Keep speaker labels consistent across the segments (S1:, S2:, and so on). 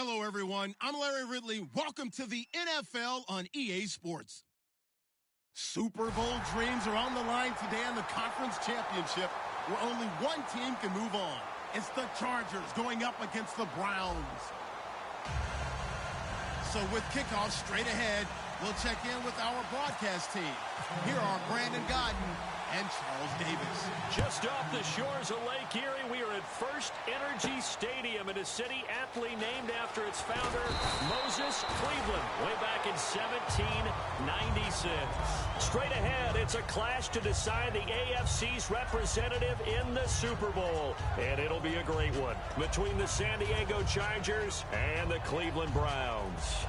S1: Hello, everyone. I'm Larry Ridley. Welcome to the NFL on EA Sports. Super Bowl dreams are on the line today in the Conference Championship, where only one team can move on. It's the Chargers going up against the Browns. So with kickoff straight ahead, we'll check in with our broadcast team. Here are Brandon Godden and Charles Davis.
S2: Just off the shores of Lake Erie, we are at First Energy Stadium in a city aptly named after its founder, Moses Cleveland, way back in 1796. Straight ahead, it's a clash to decide the AFC's representative in the Super Bowl. And it'll be a great one between the San Diego Chargers and the Cleveland Browns.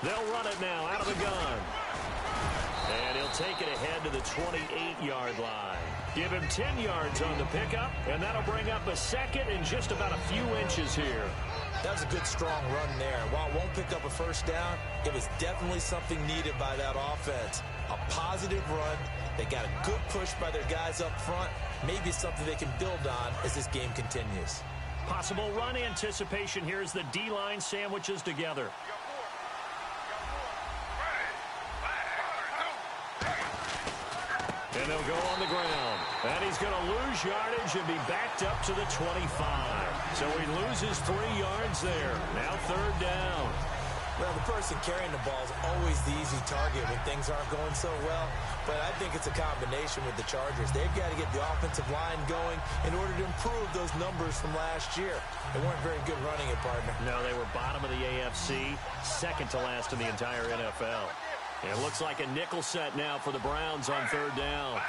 S2: They'll run it now out of the gun. And he'll take it ahead to the 28-yard line. Give him 10 yards on the pickup, and that'll bring up a second and just about a few inches here.
S3: That was a good, strong run there. While it won't pick up a first down, it was definitely something needed by that offense. A positive run. They got a good push by their guys up front. Maybe something they can build on as this game continues.
S2: Possible run anticipation here as the D-line sandwiches together. And they'll go on the ground. And he's going to lose yardage and be backed up to the 25. So he loses 3 yards there. Now third down.
S3: Well, the person carrying the ball is always the easy target when things aren't going so well. But I think it's a combination with the Chargers. They've got to get the offensive line going in order to improve those numbers from last year. They weren't very good running it, partner.
S2: No, they were bottom of the AFC, second to last in the entire NFL. It looks like a nickel set now for the Browns on third down.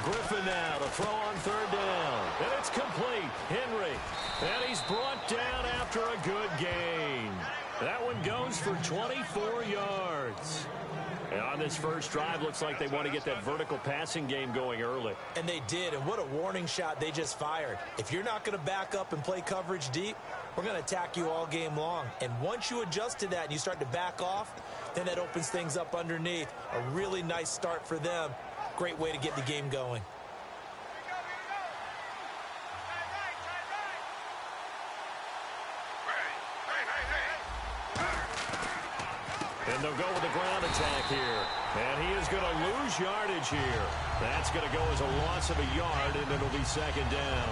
S2: Griffin now to throw on third down. And it's complete. Henry. And he's brought down after a good gain. That one goes for 24 yards. And on this first drive, looks like they want to get that vertical passing game going early.
S3: And they did, and what a warning shot they just fired. If you're not going to back up and play coverage deep, we're going to attack you all game long. And once you adjust to that and you start to back off, then that opens things up underneath. A really nice start for them. Great way to get the game going.
S2: And they'll go with the ground attack here. And he is going to lose yardage here. That's going to go as a loss of a yard, and it'll be second down.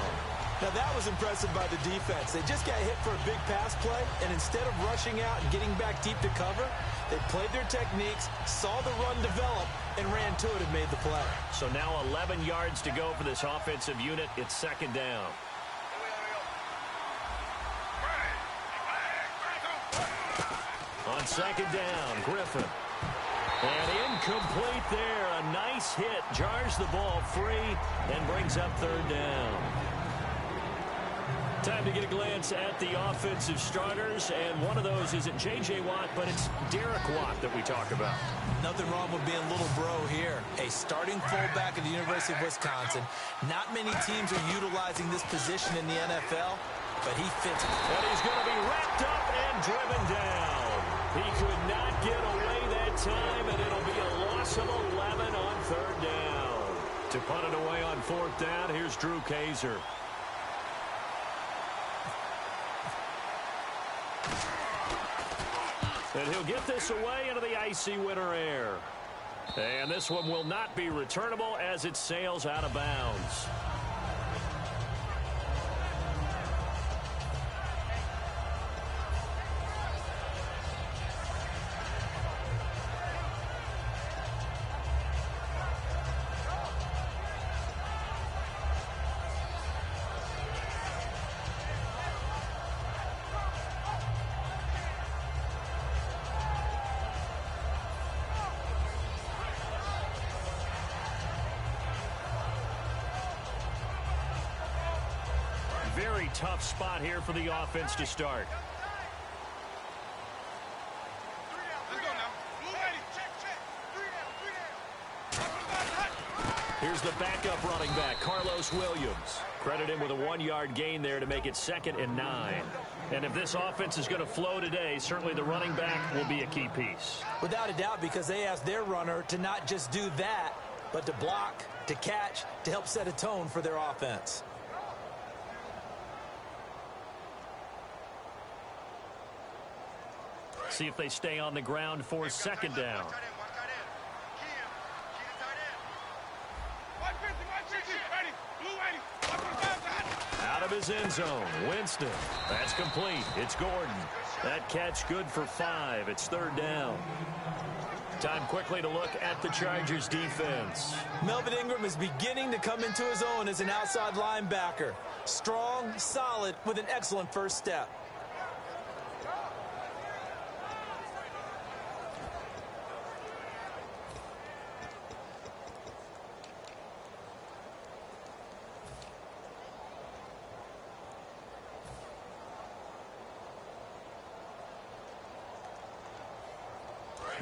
S3: Now, that was impressive by the defense. They just got hit for a big pass play, and instead of rushing out and getting back deep to cover, they played their techniques, saw the run develop, and ran to it and made the play.
S2: So now 11 yards to go for this offensive unit. It's second down. On second down, Griffin. And incomplete there. A nice hit. Jars the ball free and brings up third down. Time to get a glance at the offensive starters. And one of those isn't J.J. Watt, but it's Derek Watt that we talk about.
S3: Nothing wrong with being little bro here. A starting fullback at the University of Wisconsin. Not many teams are utilizing this position in the NFL, but he fits it.
S2: And he's going to be wrapped up and driven down. He could not get away that time, and it'll be a loss of 11 on third down. To punt it away on fourth down, here's Drew Kaiser. And he'll get this away into the icy winter air. And this one will not be returnable as it sails out of bounds. Very tough spot here for the offense to start. Here's the backup running back, Carlos Williams. Credit him with a 1-yard gain there to make it 2nd and 9. And if this offense is going to flow today, certainly the running back will be a key piece.
S3: Without a doubt, because they asked their runner to not just do that, but to block, to catch, to help set a tone for their offense.
S2: See if they stay on the ground for 2nd down. Out of his end zone, Winston. That's complete. It's Gordon. That catch good for 5. It's 3rd down. Time quickly to look at the Chargers defense.
S3: Melvin Ingram is beginning to come into his own as an outside linebacker. Strong, solid, with an excellent first step.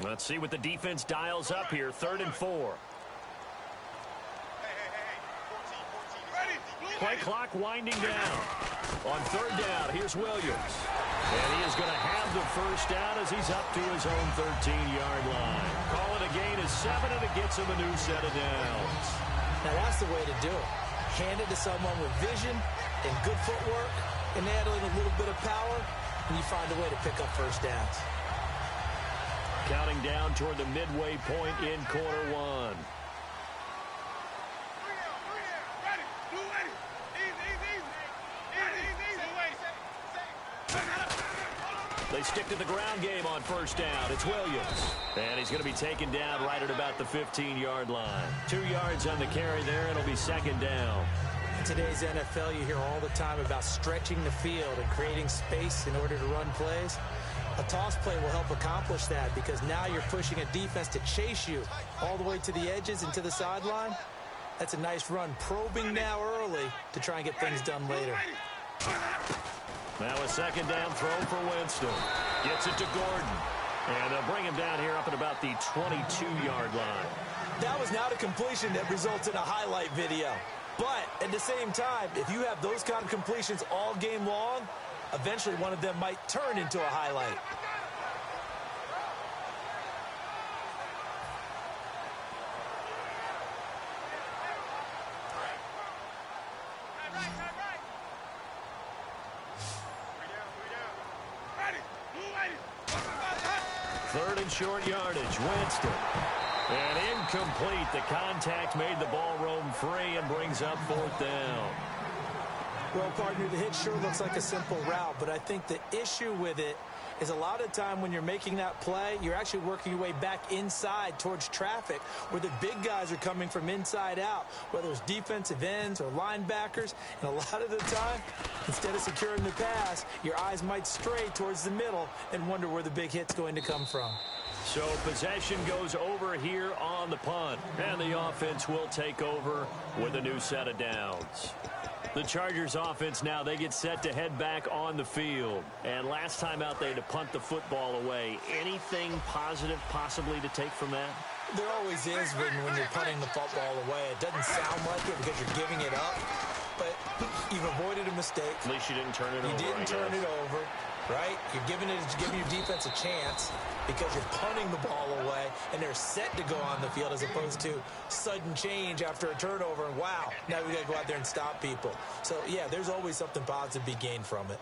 S2: Let's see what the defense dials up here. 3rd and 4. Play clock winding down. On 3rd down, here's Williams. And he is going to have the first down as he's up to his own 13-yard line. Call it a gain of 7, and it gets him a new set of downs.
S3: Now that's the way to do it. Hand it to someone with vision and good footwork, and add in a little bit of power, and you find a way to pick up first downs.
S2: Counting down toward the midway point in quarter 1. They stick to the ground game on 1st down. It's Williams. And he's going to be taken down right at about the 15-yard line. 2 yards on the carry there, and it'll be 2nd down.
S3: In today's NFL, you hear all the time about stretching the field and creating space in order to run plays. A toss play will help accomplish that because now you're pushing a defense to chase you all the way to the edges and to the sideline. That's a nice run, probing now early to try and get things done later.
S2: Now a 2nd down throw for Winston. Gets it to Gordon. And they'll bring him down here up at about the 22-yard line.
S3: That was not a completion that results in a highlight video. But at the same time, if you have those kind of completions all game long, eventually one of them might turn into a highlight.
S2: Third and short yardage, Winston. And incomplete. The contact made the ball roam free and brings up 4th down.
S3: Well, partner, the hit sure looks like a simple route, but I think the issue with it is a lot of time when you're making that play, you're actually working your way back inside towards traffic where the big guys are coming from inside out, whether it's defensive ends or linebackers. And a lot of the time, instead of securing the pass, your eyes might stray towards the middle and wonder where the big hit's going to come from.
S2: So possession goes over here on the punt, and the offense will take over with a new set of downs. The Chargers offense now, they get set to head back on the field. And last time out, they had to punt the football away. Anything positive possibly to take from that?
S3: There always is when you're punting the football away. It doesn't sound like it because you're giving it up, but you've avoided a mistake.
S2: At least you didn't turn it over.
S3: You didn't turn it over, right? You're giving your defense a chance because you're punting the ball away, and they're set to go on the field as opposed to sudden change after a turnover, and wow, now we got to go out there and stop people. So, yeah, there's always something positive to be gained from it.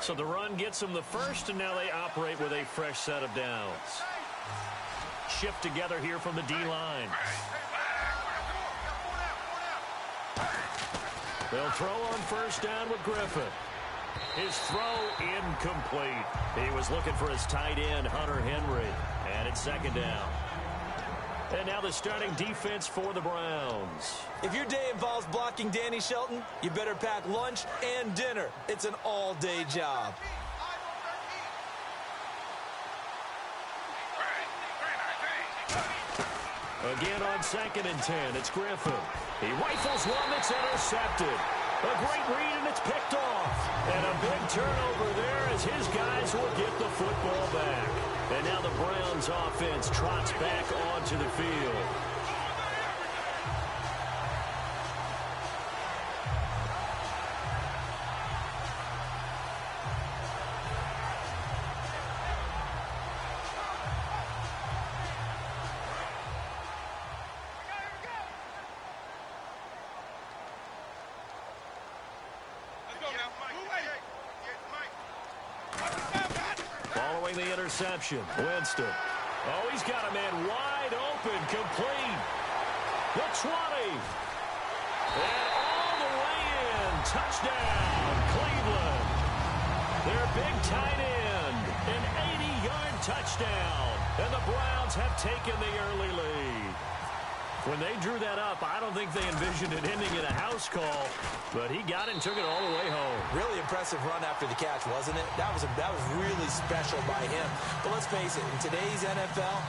S2: So the run gets them the first, and now they operate with a fresh set of downs. Shift together here from the D-line. They'll throw on 1st down with Griffin. His throw incomplete. He was looking for his tight end, Hunter Henry. And it's 2nd down. And now the starting defense for the Browns.
S3: If your day involves blocking Danny Shelton, you better pack lunch and dinner. It's an all-day job.
S2: Again on 2nd and 10, it's Griffin. He rifles one that's intercepted. A great read, and it's picked off. And a big turnover there as his guys will get the football back. And now the Browns offense trots back onto the field. Following the interception, Winston. Oh, he's got a man wide open, complete. The 20. And all the way in. Touchdown, Cleveland. Their big tight end. An 80-yard touchdown. And the Browns have taken the early lead. When they drew that up, I don't think they envisioned it ending in a house call, but he got it and took it all the way home.
S3: Really impressive run after the catch, wasn't it? That was really special by him. But let's face it, in today's NFL,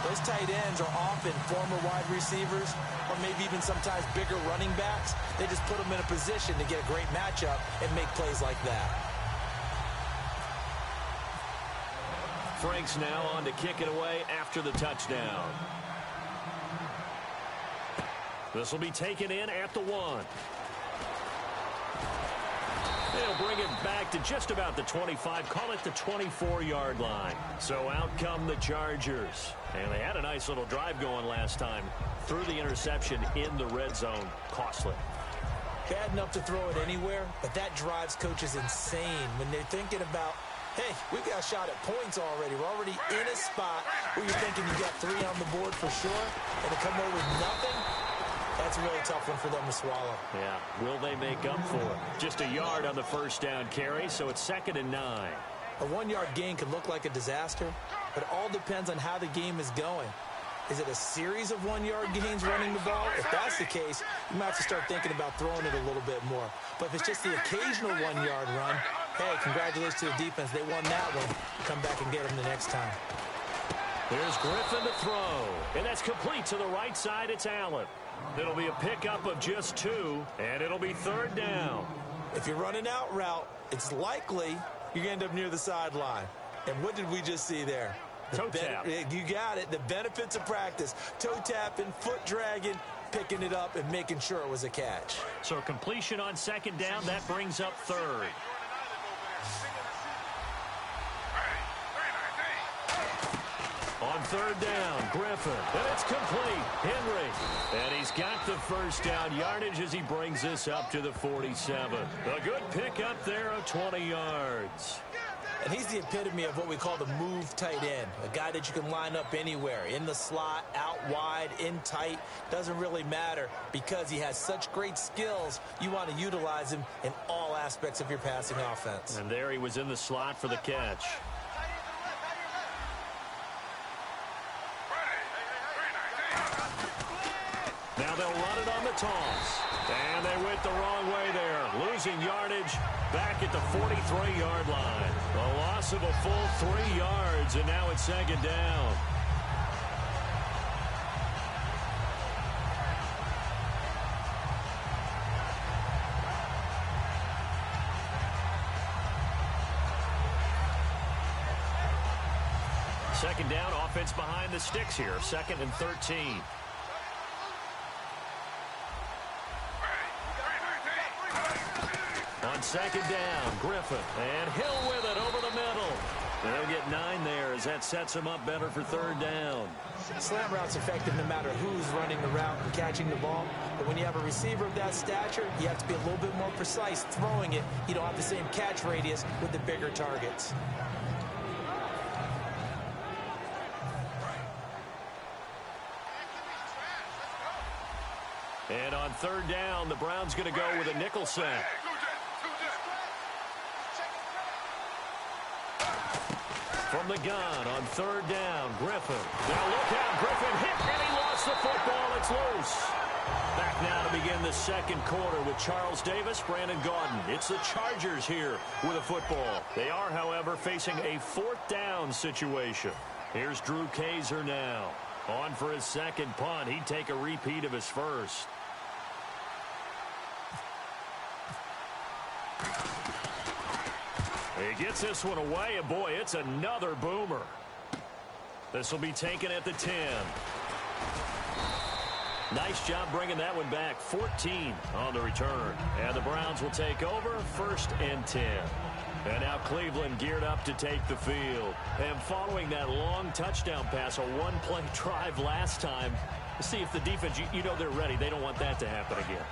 S3: those tight ends are often former wide receivers or maybe even sometimes bigger running backs. They just put them in a position to get a great matchup and make plays like that.
S2: Frank's now on to kick it away after the touchdown. This will be taken in at the 1. They'll bring it back to just about the 25, call it the 24-yard line. So out come the Chargers. And they had a nice little drive going last time. Threw the interception in the red zone. Costly.
S3: Bad enough to throw it anywhere, but that drives coaches insane when they're thinking about, hey, we've got a shot at points already. We're already in a spot where you're thinking you got 3 on the board for sure, and to come away with nothing, that's a really tough one for them to swallow.
S2: Yeah, will they make up for it? Just a yard on the first down carry, so it's 2nd and 9.
S3: A 1-yard gain could look like a disaster, but it all depends on how the game is going. Is it a series of 1-yard gains running the ball? If that's the case, you might have to start thinking about throwing it a little bit more. But if it's just the occasional 1-yard run, hey, congratulations to the defense. They won that one. Come back and get them the next time.
S2: Here's Griffin to throw, and that's complete to the right side. It's Allen. It'll be a pickup of just 2, and it'll be 3rd down.
S3: If you're running out route, it's likely you're going to end up near the sideline. And what did we just see there?
S2: Toe tap.
S3: You got it. The benefits of practice. Toe tapping, foot dragging, picking it up, and making sure it was a catch.
S2: So completion on 2nd down, that brings up 3rd. On 3rd down, Griffin, and it's complete. Henry, and he's got the first down yardage as he brings this up to the 47. A good pickup there of 20 yards.
S3: And he's the epitome of what we call the move tight end, a guy that you can line up anywhere, in the slot, out wide, in tight, doesn't really matter because he has such great skills. You want to utilize him in all aspects of your passing offense.
S2: And there he was in the slot for the catch. Now they'll run it on the toss. And they went the wrong way there. Losing yardage back at the 43-yard line. A loss of a full 3 yards, and now it's 2nd down. Second down, offense behind the sticks here. 2nd and 13. On 2nd down, Griffin, and Hill with it over the middle. They'll get 9 there as that sets him up better for 3rd down.
S3: Slant route's effective no matter who's running the route and catching the ball. But when you have a receiver of that stature, you have to be a little bit more precise throwing it. You don't have the same catch radius with the bigger targets.
S2: And on 3rd down, the Browns going to go with a nickel set. From the gun on 3rd down, Griffin. Now look out, Griffin hit, and he lost the football. It's loose. Back now to begin the 2nd quarter with Charles Davis, Brandon Gaudin. It's the Chargers here with a football. They are, however, facing a 4th down situation. Here's Drew Kaiser now. On for his 2nd punt. He'd take a repeat of his first. He gets this one away, and boy, it's another boomer. This will be taken at the 10. Nice job bringing that one back. 14 on the return. And the Browns will take over, 1st and 10. And now Cleveland geared up to take the field. And following that long touchdown pass, a one-play drive last time, see if the defense, you know they're ready. They don't want that to happen again.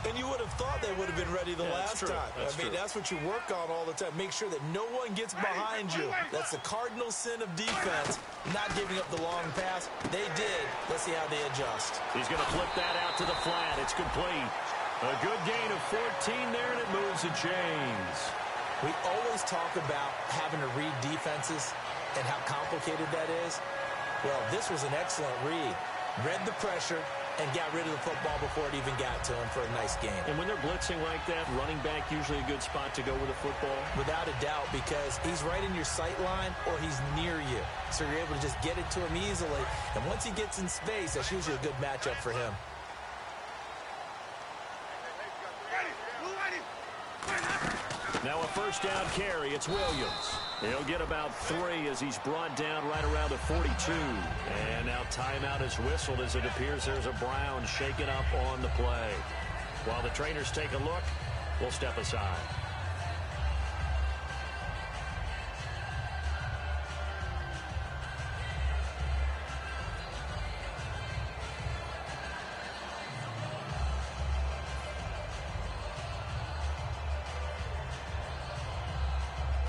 S3: And you would have thought they would have been ready the last time. That's what you work on all the time. Make sure that no one gets behind you. That's the cardinal sin of defense, not giving up the long pass. They did. Let's see how they adjust.
S2: He's going to flip that out to the flat. It's complete. A good gain of 14 there, and it moves the chains.
S3: We always talk about having to read defenses and how complicated that is. Well, this was an excellent read. Read the pressure and got rid of the football before it even got to him for a nice game.
S2: And when they're blitzing like that, running back usually a good spot to go with the football?
S3: Without a doubt, because he's right in your sight line or he's near you. So you're able to just get it to him easily. And once he gets in space, that's usually a good matchup for him.
S2: Now a 1st down carry. It's Williams. He'll get about 3 as he's brought down right around the 42. And now timeout is whistled as it appears there's a Brown shaken up on the play. While the trainers take a look, we'll step aside.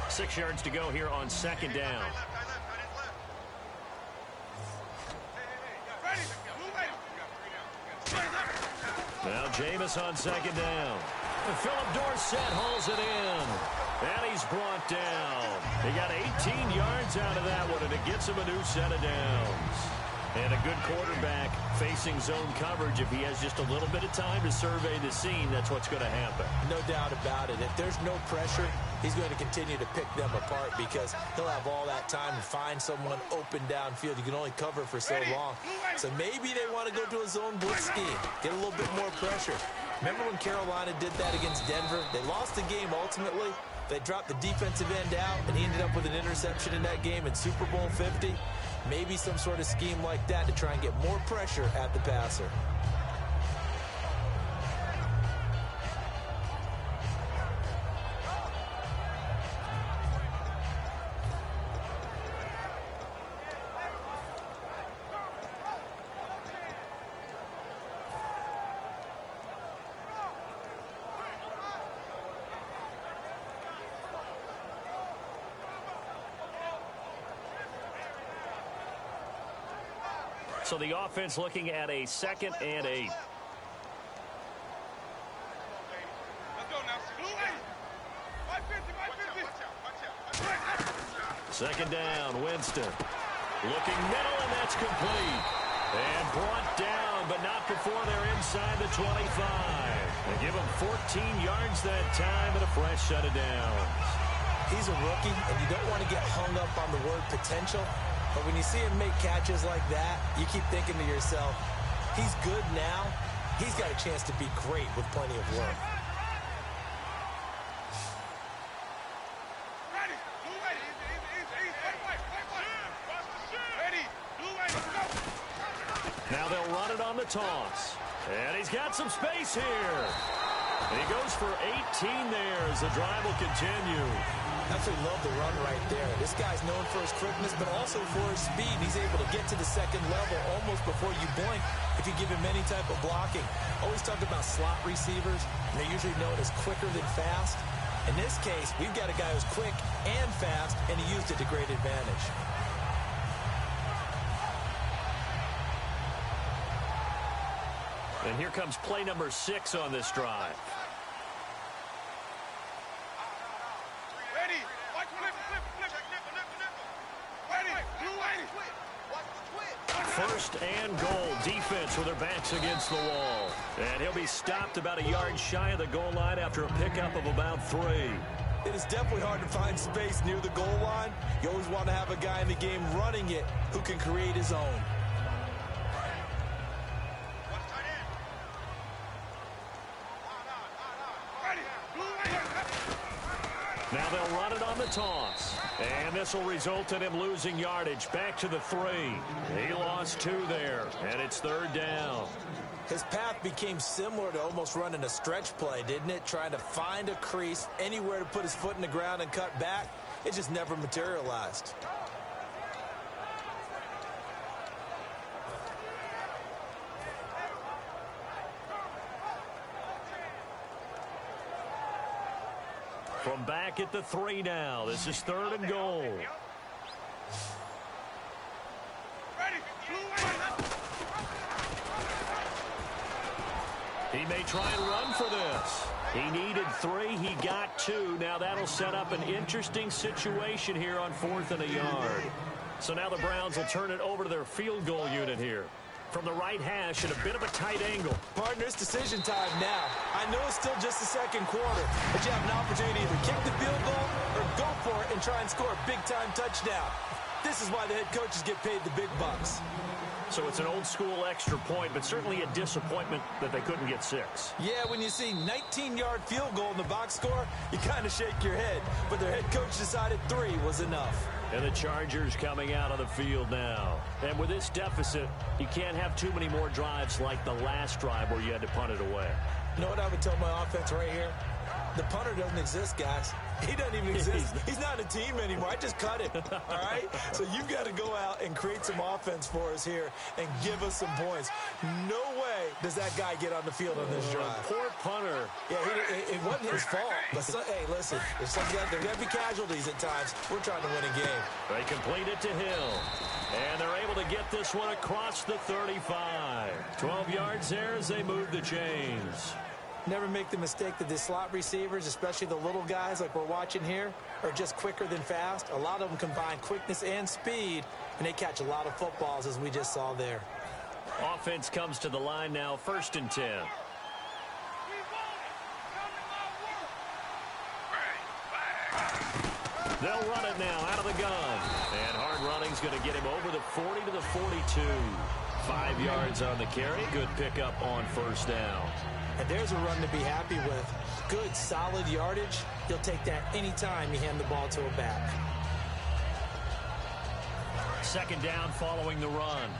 S2: Six yards to go here on 2nd down. Now Jameis on 2nd down. And Philip Dorsett hauls it in. And he's brought down. He got 18 yards out of that one, and it gets him a new set of downs. And a good quarterback facing zone coverage. If he has just a little bit of time to survey the scene, that's what's going to happen.
S3: No doubt about it. If there's no pressure, he's going to continue to pick them apart because he'll have all that time to find someone open downfield. You can only cover for so long. So maybe they want to go to a zone blitz scheme, get a little bit more pressure. Remember when Carolina did that against Denver? They lost the game ultimately. They dropped the defensive end out, and he ended up with an interception in that game in Super Bowl 50. Maybe some sort of scheme like that to try and get more pressure at the passer.
S2: So the offense looking at a 2nd and 8. Second down, Winston. Looking middle, and that's complete. And brought down, but not before they're inside the 25. They give him 14 yards that time and a fresh set of downs.
S3: He's a rookie, and you don't want to get hung up on the word potential. But when you see him make catches like that, you keep thinking to yourself, he's good now. He's got a chance to be great with plenty of work.
S2: Now they'll run it on the toss. And he's got some space here. And he goes for 18 there as the drive will continue.
S3: Absolutely love the run right there. This guy's known for his quickness, but also for his speed. He's able to get to the second level almost before you blink if you give him any type of blocking. Always talk about slot receivers, and they're usually known as quicker than fast. In this case, we've got a guy who's quick and fast, and he used it to great advantage.
S2: And here comes play number 6 on this drive. First and goal. Defense with their backs against the wall. And he'll be stopped about a yard shy of the goal line after a pickup of about 3.
S3: It is definitely hard to find space near the goal line. You always want to have a guy in the game running it who can create his own.
S2: Now they'll run it on the toss. And this will result in him losing yardage. Back to the 3. He lost 2 there, and it's 3rd down.
S3: His path became similar to almost running a stretch play, didn't it? Trying to find a crease, anywhere to put his foot in the ground and cut back. It just never materialized.
S2: From back at the 3 now. This is 3rd and goal. He may try and run for this. He needed 3. He got 2. Now that'll set up an interesting situation here on 4th and a yard. So now the Browns will turn it over to their field goal unit here. From the right hash at a bit of a tight angle.
S3: Partner, it's decision time now. I know it's still just the second quarter, but you have an opportunity to either kick the field goal or go for it and try and score a big-time touchdown. This is why the head coaches get paid the big bucks.
S2: So it's an old-school extra point, but certainly a disappointment that they couldn't get 6.
S3: Yeah, when you see 19-yard field goal in the box score, you kind of shake your head. But their head coach decided 3 was enough.
S2: And the Chargers coming out on the field now. And with this deficit, you can't have too many more drives like the last drive where you had to punt it away.
S3: You know what I would tell my offense right here? The punter doesn't exist, guys. He doesn't even exist. He's not a team anymore. I just cut him, all right? So you've got to go out and create some offense for us here and give us some points. No way does that guy get on the field on this drive.
S2: Poor punter.
S3: Yeah, it wasn't his fault. But, hey, listen, there's going to be casualties at times. We're trying to win a game.
S2: They complete it to Hill. And they're able to get this one across the 35. 12 yards there as they move the chains.
S3: Never make the mistake that the slot receivers, especially the little guys like we're watching here, are just quicker than fast. A lot of them combine quickness and speed, and they catch a lot of footballs, as we just saw there.
S2: Offense comes to the line now, 1st and 10. They'll run it now out of the gun. And hard running's going to get him over the 40 to the 42. 5 yards on the carry. Good pickup on 1st down.
S3: And there's a run to be happy with. Good, solid yardage. You'll take that anytime you hand the ball to a back.
S2: 2nd down following the run.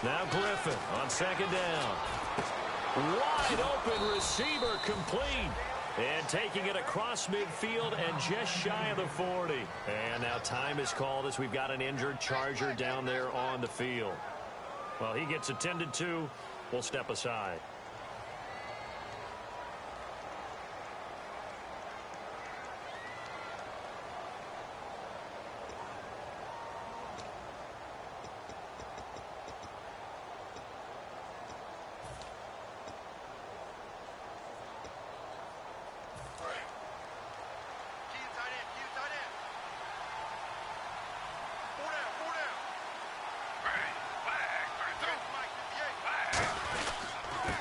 S2: Now Griffin on 2nd down. Wide open receiver complete. And taking it across midfield and just shy of the 40. And now time is called as we've got an injured Charger down there on the field. Well, he gets attended to. We'll step aside.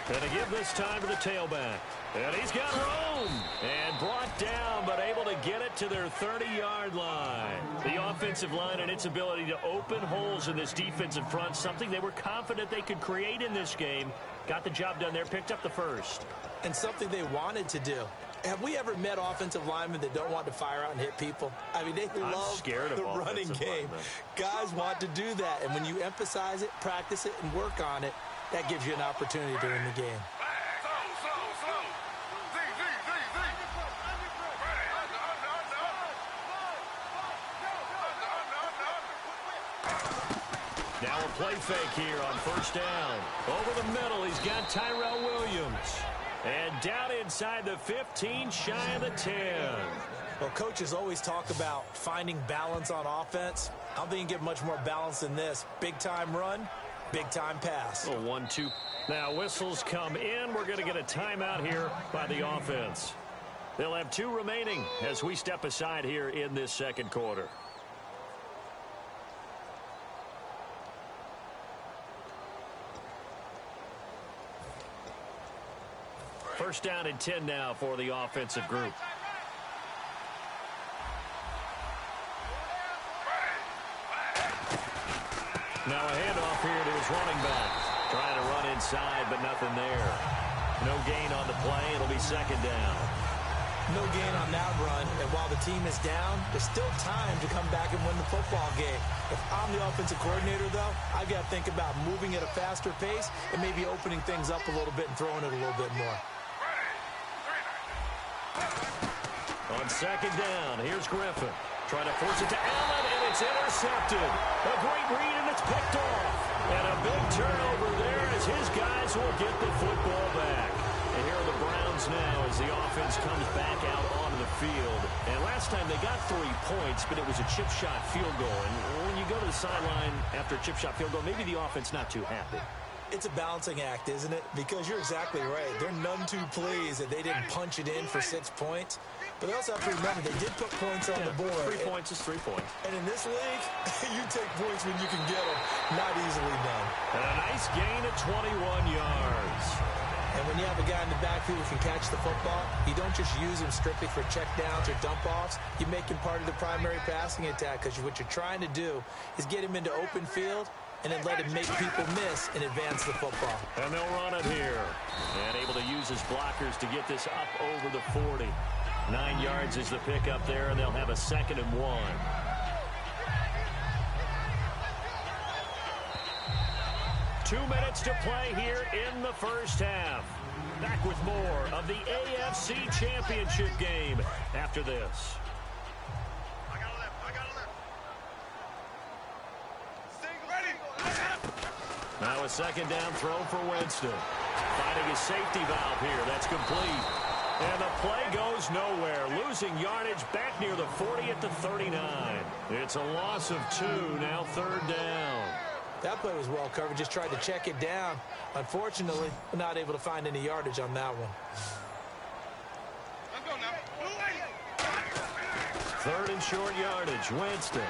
S2: And to give this time to the tailback. And he's got room. And brought down, but able to get it to their 30-yard line. The offensive line and its ability to open holes in this defensive front, something they were confident they could create in this game. Got the job done there, picked up the 1st.
S3: And something they wanted to do. Have we ever met offensive linemen that don't want to fire out and hit people? I mean, they love the running game. Guys want to do that. And when you emphasize it, practice it, and work on it, that gives you an opportunity to win the game. Now a play fake here on 1st down. Over the middle, he's got Tyrell Williams. And down inside the 15, shy of the 10. Well, coaches always talk about finding balance on offense. I don't think you can get much more balance than this. Big-time run, big-time pass. 1-2. Now whistles come in. We're going to get a timeout here by the offense. They'll have 2 remaining as we step aside here in this second quarter. First down and 10 now for the offensive group. Now a handoff here to his running back.
S2: Trying to run inside, but nothing there. No gain on the play. It'll be second down.
S3: No gain on that run, and while the team is down, there's still time to come back and win the football game. If I'm the offensive coordinator, though, I've got to think about moving at a faster pace and maybe opening things up a little bit and throwing it a little bit more.
S2: On second down, here's Griffin. Trying to force it to Allen, and it's intercepted. A great read, and it's picked off. And a big turnover there as his guys will get the football back. And here are the Browns now as the offense comes back out onto the field. And last time they got 3 points, but it was a chip shot field goal. And when you go to the sideline after a chip shot field goal, maybe the offense not too happy.
S3: It's a balancing act, isn't it? Because you're exactly right. They're none too pleased that they didn't punch it in for 6 points. But they also have to remember they did put points on the board.
S2: 3 points is 3 points.
S3: And in this league, you take points when you can get them. Not easily done.
S2: And a nice gain of 21 yards.
S3: And when you have a guy in the backfield who can catch the football, you don't just use him strictly for checkdowns or dump-offs. You make him part of the primary passing attack because what you're trying to do is get him into open field and then let him make people miss and advance the football.
S2: And they'll run it here. And able to use his blockers to get this up over the 40. 9 yards is the pickup there, and they'll have a 2nd and 1. Two minutes to play here in the first half. Back with more of the AFC Championship game after this. Now a 2nd down throw for Winston. Finding his safety valve here. That's complete. And the play goes nowhere. Losing yardage back near the 40 at the 39. It's a loss of 2. Now 3rd down.
S3: That play was well covered. Just tried to check it down. Unfortunately, we're not able to find any yardage on that one.
S2: 3rd and short yardage. Winston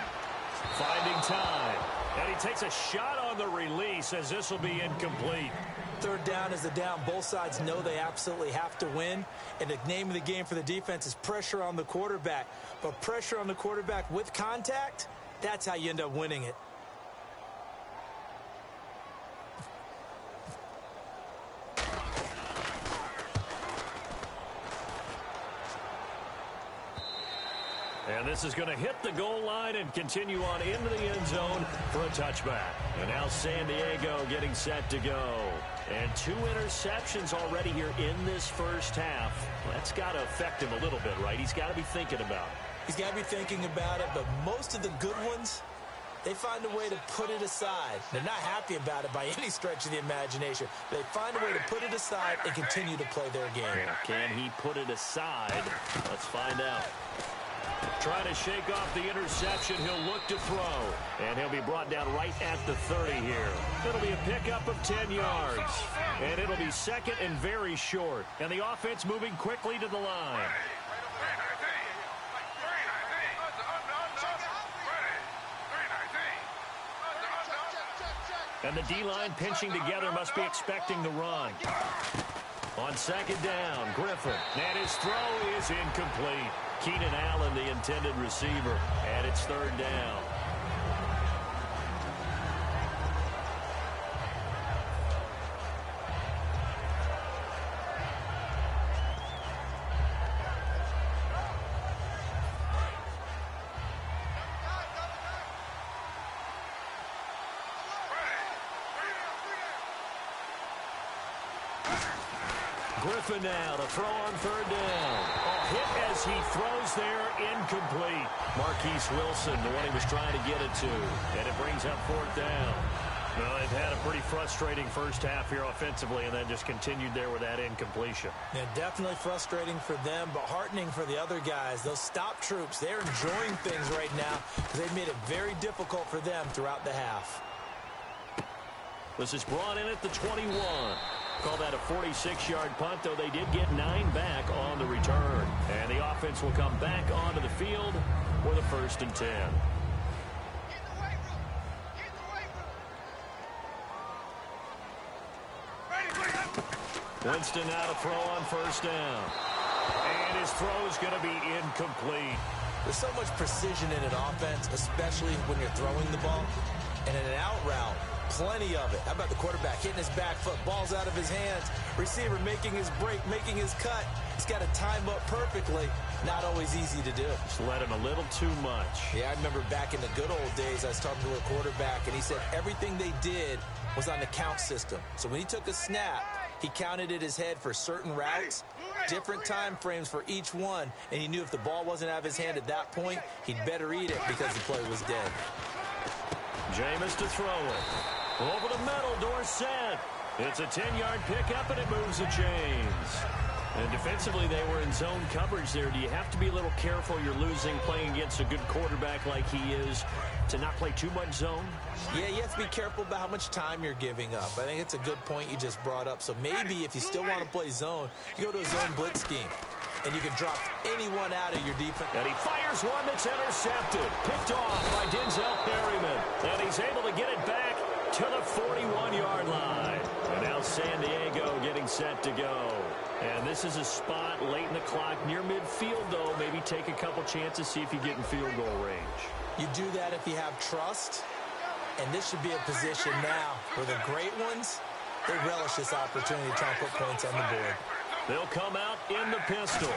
S2: finding time. And he takes a shot on the release as this will be incomplete.
S3: 3rd down is the down. Both sides know they absolutely have to win. And the name of the game for the defense is pressure on the quarterback. But pressure on the quarterback with contact, that's how you end up winning it.
S2: And this is going to hit the goal line and continue on into the end zone for a touchback. And now San Diego getting set to go. And 2 interceptions already here in this first half. Well, that's got to affect him a little bit, right? He's got to be thinking about it.
S3: He's got to be thinking about it, but most of the good ones, they find a way to put it aside. They're not happy about it by any stretch of the imagination. They find a way to put it aside and continue to play their game.
S2: Can he put it aside? Let's find out. Trying to shake off the interception. He'll look to throw. And he'll be brought down right at the 30 here. It'll be a pickup of 10 yards. And it'll be 2nd and very short. And the offense moving quickly to the line. And the D-line pinching together, must be expecting the run. On 2nd down, Griffin. And his throw is incomplete. Keenan Allen, the intended receiver. And it's 3rd down. Griffin now to throw on 3rd down. Hit as he throws there, incomplete. Marquise Wilson, the one he was trying to get it to. And it brings up 4th down. Well, they've had a pretty frustrating first half here offensively and then just continued there with that incompletion.
S3: Yeah, definitely frustrating for them, but heartening for the other guys. Those stop troops, they're enjoying things right now because they've made it very difficult for them throughout the half.
S2: This is brought in at the 21. Call that a 46-yard punt, though they did get 9 back on the return. And the offense will come back onto the field for the 1st and 10. Winston now to throw on 1st down. And his throw is going to be incomplete.
S3: There's so much precision in an offense, especially when you're throwing the ball. And in an out route, plenty of it. How about the quarterback hitting his back foot, balls out of his hands, receiver making his break, making his cut. He's got to time up perfectly. Not always easy to do.
S2: Just let him a little too much.
S3: Yeah, I remember back in the good old days, I was talking to a quarterback, and he said everything they did was on the count system. So when he took a snap, he counted in his head for certain routes, different time frames for each one, and he knew if the ball wasn't out of his hand at that point, he'd better eat it because the play was dead.
S2: Jameis to throw it. Over the middle, Dorsett. It's a 10-yard pickup, and it moves the chains. And defensively, they were in zone coverage there. Do you have to be a little careful? You're losing playing against a good quarterback like he is to not play too much zone?
S3: Yeah, you have to be careful about how much time you're giving up. I think it's a good point you just brought up. So maybe if you still want to play zone, you go to a zone blitz scheme, and you can drop anyone out of your defense.
S2: And he fires one that's intercepted. Picked off by Denzel Perryman. And he's able to get it back to the 41-yard line. And now San Diego getting set to go. And this is a spot late in the clock near midfield, though. Maybe take a couple chances, see if you get in field goal range.
S3: You do that if you have trust. And this should be a position now where the great ones, they relish this opportunity to try and put points on the board.
S2: They'll come out in the pistol.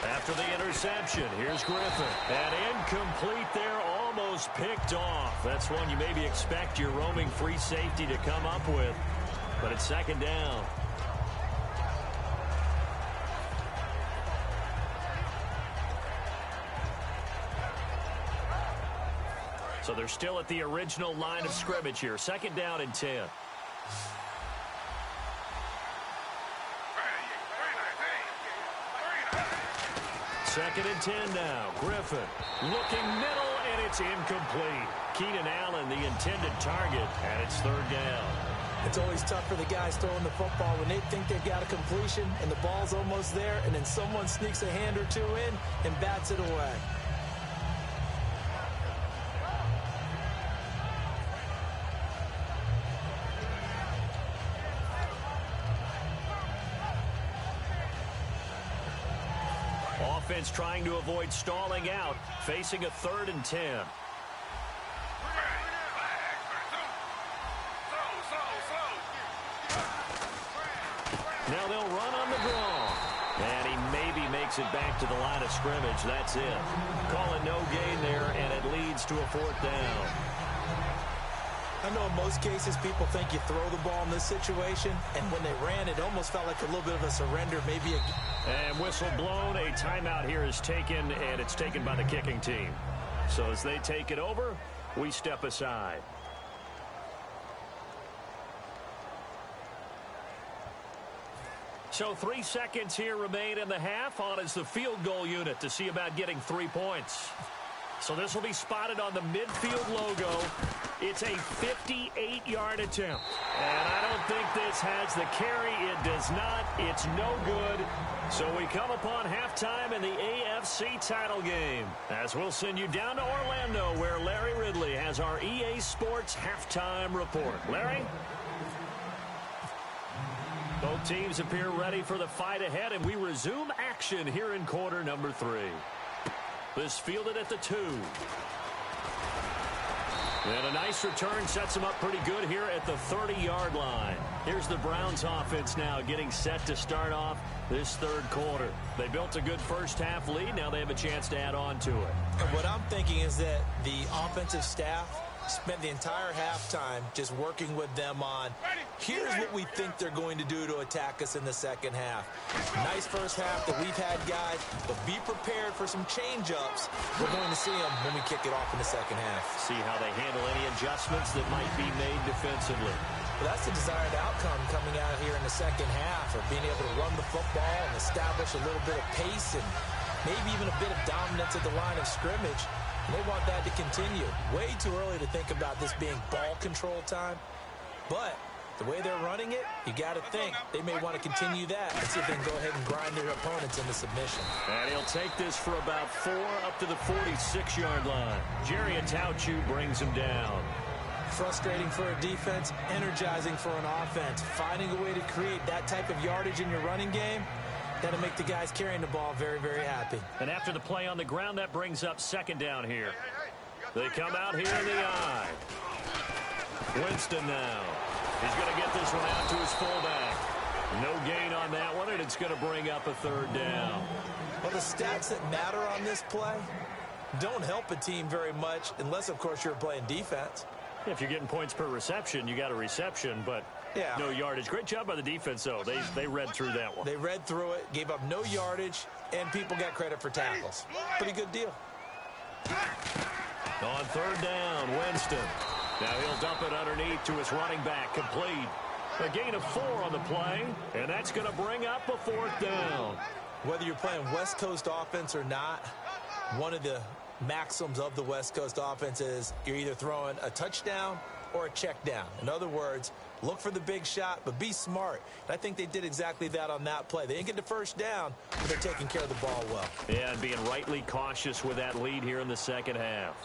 S2: After the interception, here's Griffin. And incomplete there, almost picked off. That's one you maybe expect your roaming free safety to come up with. But it's second down. So they're still at the original line of scrimmage here. Second down and 10. Second and 10 now. Griffin looking middle, and it's incomplete. Keenan Allen, the intended target, and it's third down.
S3: It's always tough for the guys throwing the football when they think they've got a completion and the ball's almost there, and then someone sneaks a hand or two in and bats it away.
S2: Offense trying to avoid stalling out, facing a 3rd and 10. Now they'll run on the draw. And he maybe makes it back to the line of scrimmage. That's it. Calling no gain there, and it leads to a 4th down.
S3: I know in most cases people think you throw the ball in this situation, and when they ran, it almost felt like a little bit of a surrender, maybe a...
S2: And whistle blown, a timeout here is taken, and it's taken by the kicking team. So as they take it over, we step aside. So 3 seconds here remain in the half. On is the field goal unit to see about getting 3 points. So this will be spotted on the midfield logo. It's a 58-yard attempt. And I don't think this has the carry. It does not. It's no good. So we come upon halftime in the AFC title game. As we'll send you down to Orlando, where Larry Ridley has our EA Sports halftime report. Larry? Both teams appear ready for the fight ahead, and we resume action here in quarter number 3. This fielded at the 2. And a nice return sets them up pretty good here at the 30-yard line. Here's the Browns offense now getting set to start off this 3rd quarter. They built a good first half lead. Now they have a chance to add on to it.
S3: And what I'm thinking is that the offensive staff spent the entire halftime just working with them on, here's what we think they're going to do to attack us in the second half. Nice first half that we've had, guys, but be prepared for some change-ups. We're going to see them when we kick it off in the second half.
S2: See how they handle any adjustments that might be made defensively.
S3: Well, that's the desired outcome coming out here in the second half, of being able to run the football and establish a little bit of pace and maybe even a bit of dominance at the line of scrimmage. And they want that to continue. Way too early to think about this being ball control time. But the way they're running it, you got to think they may want to continue that and see if they can go ahead and grind their opponents into submission.
S2: And he'll take this for about 4 up to the 46-yard line. Jerry Atauchu brings him down.
S3: Frustrating for a defense, energizing for an offense. Finding a way to create that type of yardage in your running game, that'll make the guys carrying the ball very, very happy.
S2: And after the play on the ground, that brings up second down here. They come out here in the I. Winston now. He's going to get this one out to his fullback. No gain on that one, and it's going to bring up a third down.
S3: Well, the stats that matter on this play don't help a team very much unless, of course, you're playing defense.
S2: If you're getting points per reception, you got a reception, but no yardage. Great job by the defense, though. They read through that one.
S3: They read through it, gave up no yardage, and people got credit for tackles. Pretty good deal.
S2: On third down, Winston. Now he'll dump it underneath to his running back, complete. A gain of 4 on the play, and that's going to bring up a fourth down.
S3: Whether you're playing West Coast offense or not, one of the maxims of the West Coast offense is you're either throwing a touchdown or a check down. In other words, look for the big shot, but be smart. And I think they did exactly that on that play. They didn't get the first down, but they're taking care of the ball well.
S2: Yeah, and being rightly cautious with that lead here in the second half.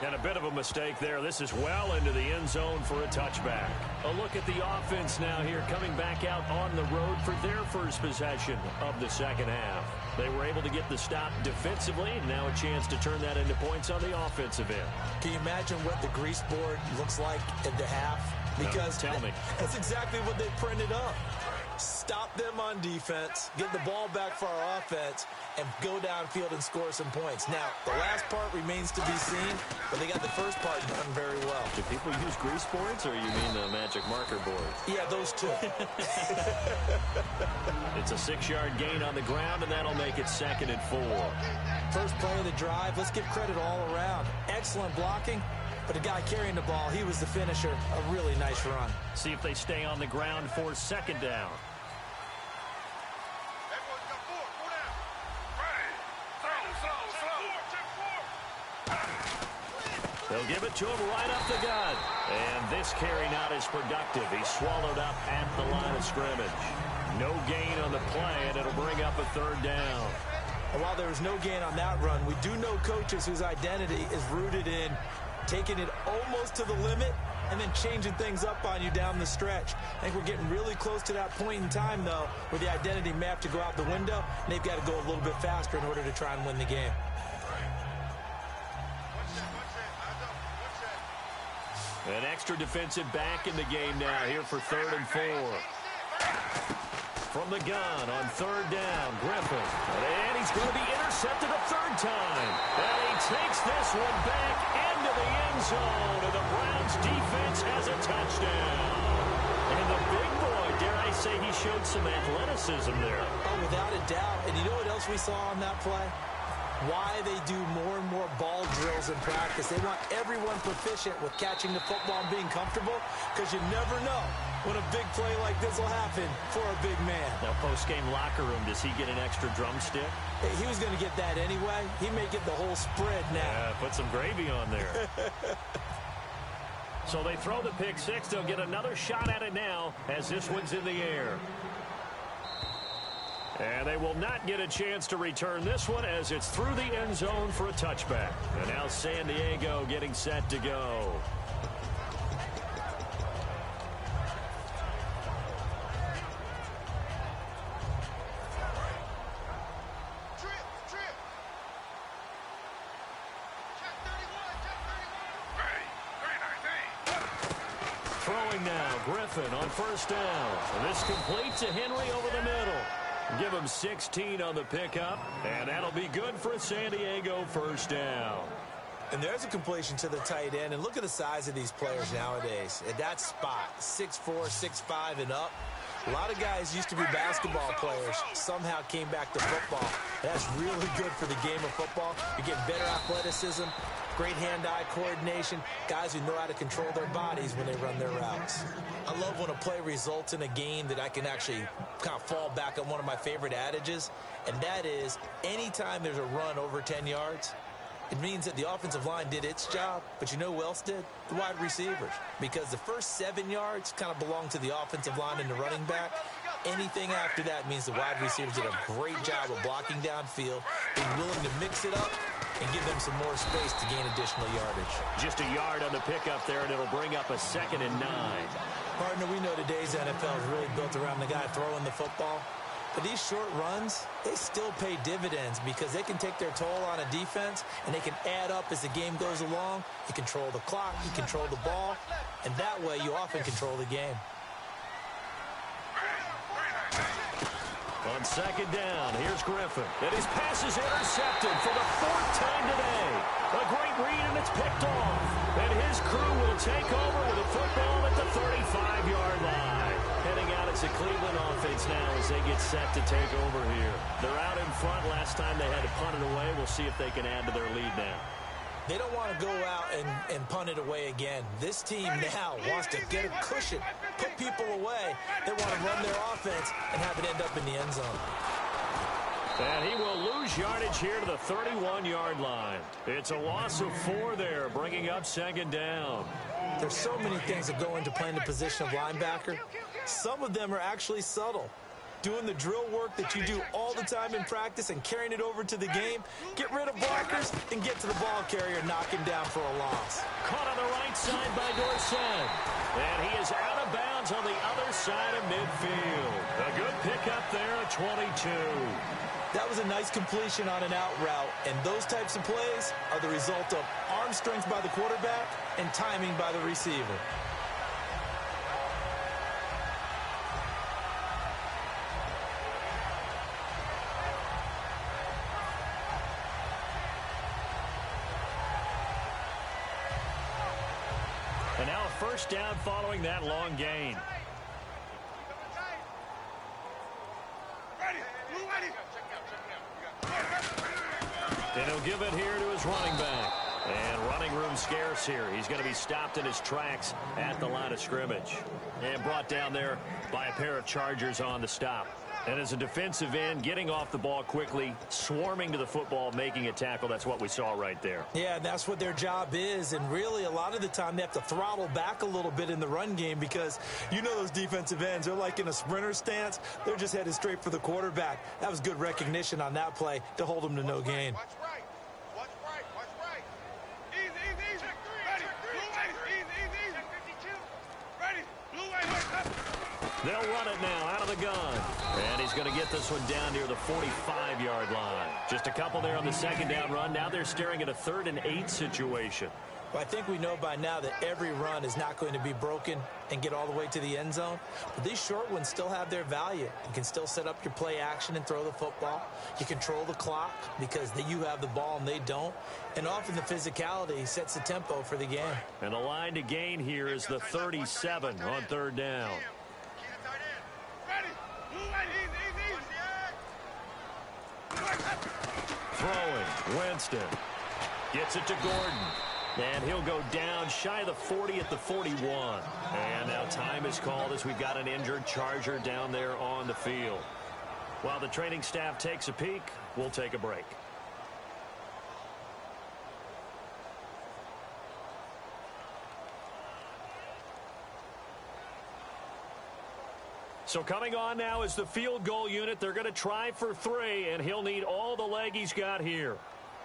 S2: And a bit of a mistake there. This is well into the end zone for a touchback. A look at the offense now here, coming back out on the road for their first possession of the second half. They were able to get the stop defensively, and now a chance to turn that into points on the offensive end.
S3: Can you imagine what the grease board looks like at the half? Because
S2: tell me.
S3: That's exactly what they printed up. Stop them on defense, get the ball back for our offense, and go downfield and score some points. Now, the last part remains to be seen, but they got the first part done very well.
S2: Do people use grease boards, or you mean the magic marker boards?
S3: Yeah, those two.
S2: It's a 6-yard gain on the ground, and that'll make it 2nd and 4.
S3: First play of the drive, let's give credit all around. Excellent blocking. But the guy carrying the ball, he was the finisher. A really nice run.
S2: See if they stay on the ground for 2nd down. They'll give it to him right up the gut. And this carry not as productive. He's swallowed up at the line of scrimmage. No gain on the play, and it'll bring up a 3rd down.
S3: And while there was no gain on that run, we do know coaches whose identity is rooted in taking it almost to the limit and then changing things up on you down the stretch. I think we're getting really close to that point in time, though, where the identity may have to go out the window, and they've got to go a little bit faster in order to try and win the game.
S2: An extra defensive back in the game now here for 3rd and 4. From the gun on 3rd down, Griffin. And he's going to be intercepted a 3rd time. And he takes this one back into the end zone. And the Browns defense has a touchdown. And the big boy, dare I say, he showed some athleticism there.
S3: Oh, without a doubt. And you know what else we saw on that play? Why they do more and more ball drills in practice. They want everyone proficient with catching the football and being comfortable, because you never know when a big play like this will happen for a big man.
S2: Now, post-game locker room, does he get an extra drumstick?
S3: He was going to get that anyway. He may get the whole spread now.
S2: Yeah, put some gravy on there. So they throw the pick six. They'll get another shot at it now as this one's in the air. And they will not get a chance to return this one as it's through the end zone for a touchback. And now San Diego getting set to go. Throwing now, Griffin on 1st down. And this completes to Henry over the middle. Give him 16 on the pickup, and that'll be good for a San Diego 1st down.
S3: And there's a completion to the tight end. And look at the size of these players nowadays. At that spot, 6'4", 6'5", and up. A lot of guys used to be basketball players, somehow came back to football. That's really good for the game of football. You're getting better athleticism, great hand-eye coordination, guys who know how to control their bodies when they run their routes. I love when a play results in a game that I can actually kind of fall back on one of my favorite adages, and that is anytime there's a run over 10 yards, it means that the offensive line did its job, but you know who else did? The wide receivers. Because the first 7 yards kind of belong to the offensive line and the running back. Anything after that means the wide receivers did a great job of blocking downfield, being willing to mix it up, and give them some more space to gain additional yardage.
S2: Just a yard on the pickup there, and it'll bring up a 2nd and 9.
S3: Partner, we know today's NFL is really built around the guy throwing the football. But these short runs, they still pay dividends because they can take their toll on a defense and they can add up as the game goes along. You control the clock, you control the ball, and that way you often control the game.
S2: On second down, here's Griffin. And his pass is intercepted for the fourth time today. A great read, and it's picked off. And his crew will take over with a football at the 35-yard line. Heading out as the Cleveland offense now as they get set to take over here. They're out in front. Last time they had to punt it away. We'll see if they can add to their lead now.
S3: They don't want to go out and punt it away again. This team now wants to get a cushion, put people away. They want to run their offense and have it end up in the end zone.
S2: And he will lose yardage here to the 31-yard line. It's a loss of 4 there, bringing up second down.
S3: There's so many things that go into playing the position of linebacker. Some of them are actually subtle. Doing the drill work that you do all the time in practice and carrying it over to the game. Get rid of blockers and get to the ball carrier, knock him down for a loss.
S2: Caught on the right side by Dorsett. And he is out of bounds on the other side of midfield. A good pickup there at 22.
S3: That was a nice completion on an out route, and those types of plays are the result of arm strength by the quarterback and timing by the receiver.
S2: And now a first down following that long gain. And he'll give it here to his running back. And running room scarce here. He's going to be stopped in his tracks at the line of scrimmage. And brought down there by a pair of Chargers on the stop. And as a defensive end, getting off the ball quickly, swarming to the football, making a tackle, that's what we saw right there.
S3: Yeah, and that's what their job is. And really, a lot of the time, they have to throttle back a little bit in the run game because you know those defensive ends, they're like in a sprinter stance. They're just headed straight for the quarterback. That was good recognition on that play to hold them to no gain.
S4: Watch right. Watch right. Watch right. Easy, easy, easy. Ready. Blue way. Easy, easy, easy. 52. Ready. Blue way.
S2: They'll run it now out of the gun. And he's going to get this one down near the 45-yard line. Just a couple there on the second down run. Now they're staring at a 3rd and 8 situation.
S3: Well, I think we know by now that every run is not going to be broken and get all the way to the end zone. But these short ones still have their value. You can still set up your play action and throw the football. You control the clock because you have the ball and they don't. And often the physicality sets the tempo for the game.
S2: And the line to gain here is the 37 on 3rd down. Throwing, Winston gets it to Gordon. And he'll go down shy of the 40 at the 41. And now time is called as we've got an injured Charger down there on the field. While the training staff takes a peek, we'll take a break. So coming on now is the field goal unit. They're going to try for 3, and he'll need all the leg he's got here.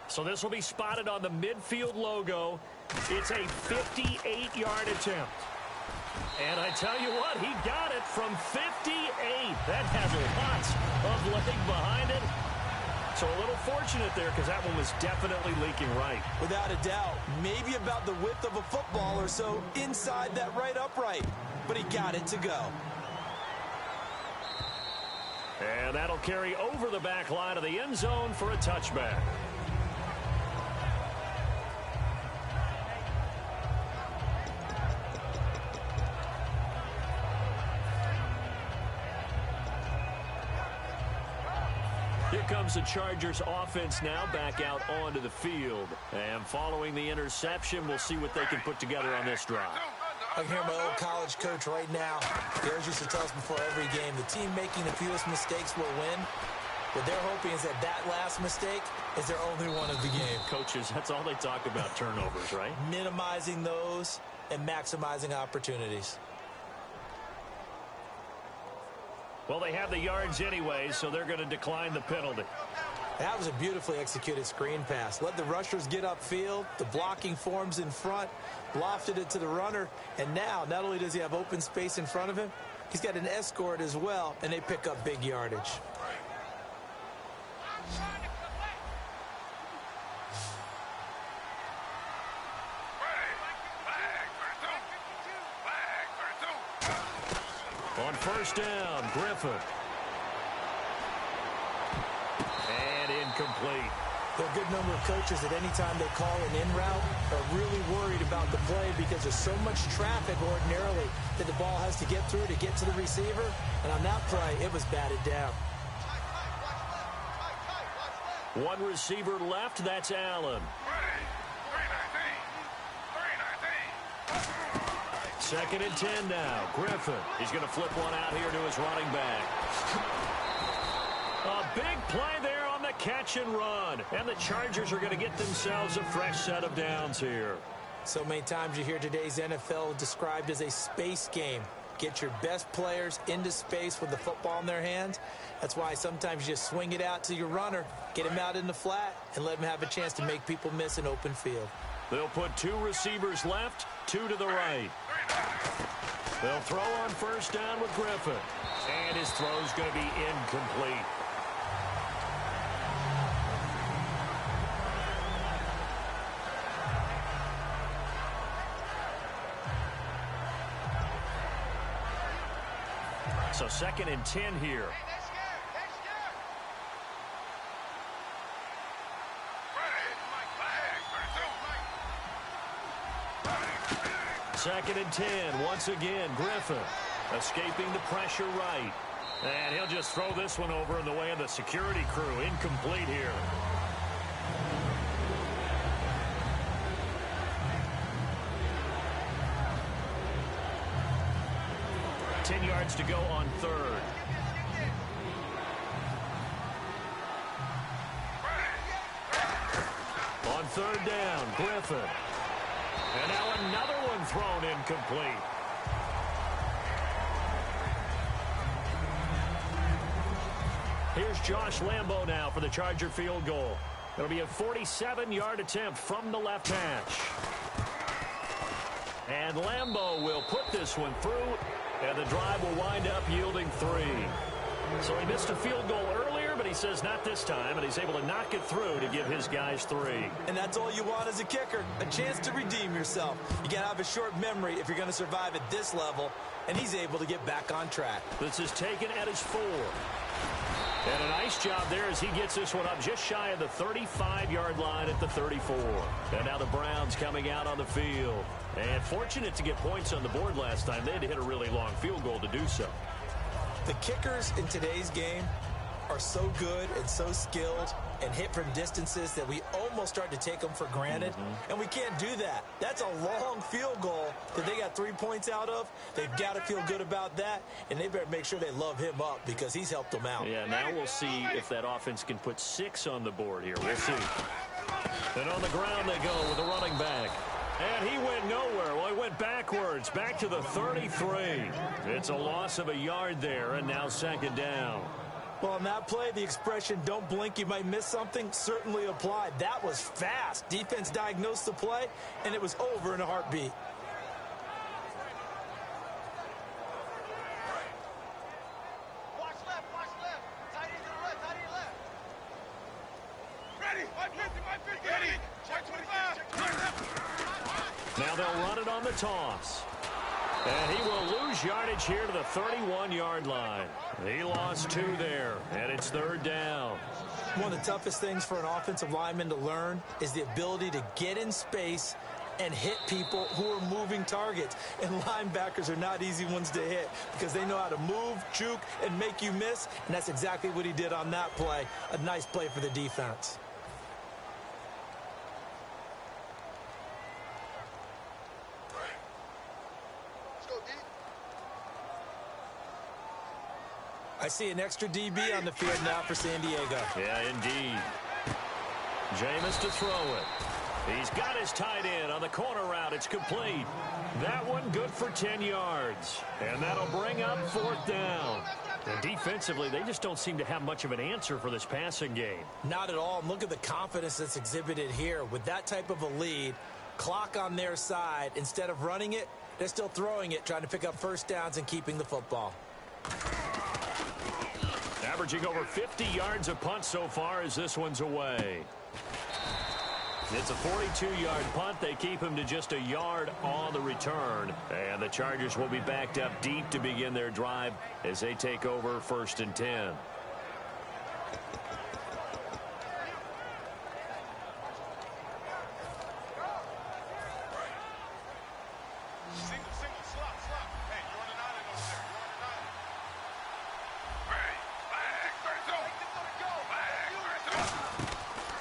S2: So this will be spotted on the midfield logo. It's a 58-yard attempt. And I tell you what, he got it from 58. That has lots of leg behind it. So a little fortunate there because that one was definitely leaking right.
S3: Without a doubt, maybe about the width of a football or so inside that right upright. But he got it to go.
S2: And that'll carry over the back line of the end zone for a touchback. Here comes the Chargers offense now back out onto the field. And following the interception, we'll see what they can put together on this drive.
S3: I can hear my old college coach right now. He always used to tell us before every game, the team making the fewest mistakes will win. What they're hoping is that last mistake is their only one of the game.
S2: Coaches, that's all they talk about, turnovers, right?
S3: Minimizing those and maximizing opportunities.
S2: Well, they have the yards anyway, so they're going to decline the penalty.
S3: That was a beautifully executed screen pass. Let the rushers get upfield. The blocking forms in front. Lofted it to the runner. And now, not only does he have open space in front of him, He's got an escort as well, and they pick up big yardage.
S2: On first down, Griffin. And incomplete.
S3: There are a good number of coaches that any time they call an in route are really worried about the play because there's so much traffic ordinarily that the ball has to get through to get to the receiver. And on that play, it was batted down.
S2: One receiver left, that's Allen. Second and 10 now. Griffin. He's going to flip one out here to his running back. A big play there on the catch and run. And the Chargers are going to get themselves a fresh set of downs here.
S3: So many times you hear today's NFL described as a space game. Get your best players into space with the football in their hands. That's why sometimes you just swing it out to your runner, get him out in the flat, and let him have a chance to make people miss an open field.
S2: They'll put two receivers left, two to the right. They'll throw on first down with Griffin. And his throw's going to be incomplete. So second and 10 here. Second and 10. Once again, Griffin escaping the pressure right. And he'll just throw this one over in the way of the security crew. Incomplete here. Ten yards to go on third. On third down, Griffin. And now another one thrown incomplete. Here's Josh Lambo now for the Charger field goal. It'll be a 47-yard attempt from the left hash. And Lambo will put this one through, and the drive will wind up yielding 3. So he missed a field goal earlier, but he says not this time, and he's able to knock it through to give his guys 3.
S3: And that's all you want as a kicker, a chance to redeem yourself. You got to have a short memory if you're going to survive at this level, and he's able to get back on track.
S2: This is taken at his 4. And a nice job there as he gets this one up just shy of the 35-yard line at the 34. And now the Browns coming out on the field. And fortunate to get points on the board last time. They had to hit a really long field goal to do so.
S3: The kickers in today's game are so good and so skilled and hit from distances that we almost start to take them for granted. And we can't do that. That's a long field goal that they got 3 points out of. They've got to feel good about that, and they better make sure they love him up because he's helped them out.
S2: Yeah, now we'll see if that offense can put 6 on the board here. We'll see. And on the ground they go with the running back. And he went nowhere. Well, he went backwards, back to the 33. It's a loss of a yard there, and now second down.
S3: Well, on that play, the expression, don't blink, you might miss something, certainly applied. That was fast. Defense diagnosed the play, and it was over in a heartbeat.
S4: Watch left. Tight end to the left, tight end left. Ready, 550, ready. Check 25.
S2: Now they'll run it on the toss. And he will lose yardage here to the 31-yard line. He lost 2 there, and it's third down.
S3: One of the toughest things for an offensive lineman to learn is the ability to get in space and hit people who are moving targets. And linebackers are not easy ones to hit because they know how to move, juke, and make you miss. And that's exactly what he did on that play. A nice play for the defense. I see an extra DB on the field now for San Diego.
S2: Yeah, indeed. Jameis to throw it. He's got his tight end on the corner route. It's complete. That one good for 10 yards. And that'll bring up fourth down. And defensively, they just don't seem to have much of an answer for this passing game.
S3: Not at all. And look at the confidence that's exhibited here. With that type of a lead, clock on their side, instead of running it, They're still throwing it, trying to pick up first downs and keeping the football.
S2: Averaging over 50 yards a punt so far as this one's away. It's a 42-yard punt. They keep him to just a yard on the return. And the Chargers will be backed up deep to begin their drive as they take over 1st and 10.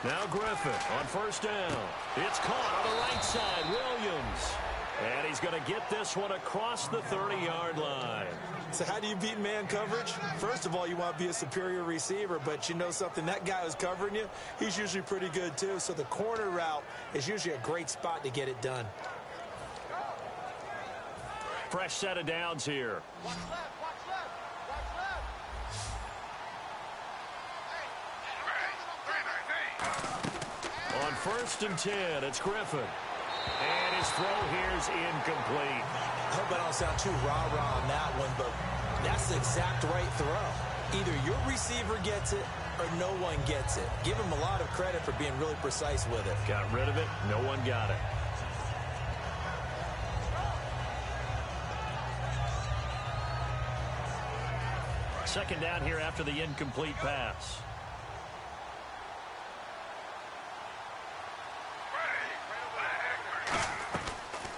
S2: Now Griffin on 1st down. It's caught on the right side. Williams. And he's going to get this one across the 30-yard line.
S3: So how do you beat man coverage? First of all, you want to be a superior receiver, but you know something, that guy who's covering you, he's usually pretty good too. So the corner route is usually a great spot to get it done.
S2: Fresh set of downs here.
S4: Watch left, watch left, watch left.
S2: On 1st and 10, it's Griffin. And his throw here's incomplete.
S3: I hope I don't sound too rah-rah on that one, but that's the exact right throw. Either your receiver gets it or no one gets it. Give him a lot of credit for being really precise with it.
S2: Got rid of it. No one got it. Second down here after the incomplete pass.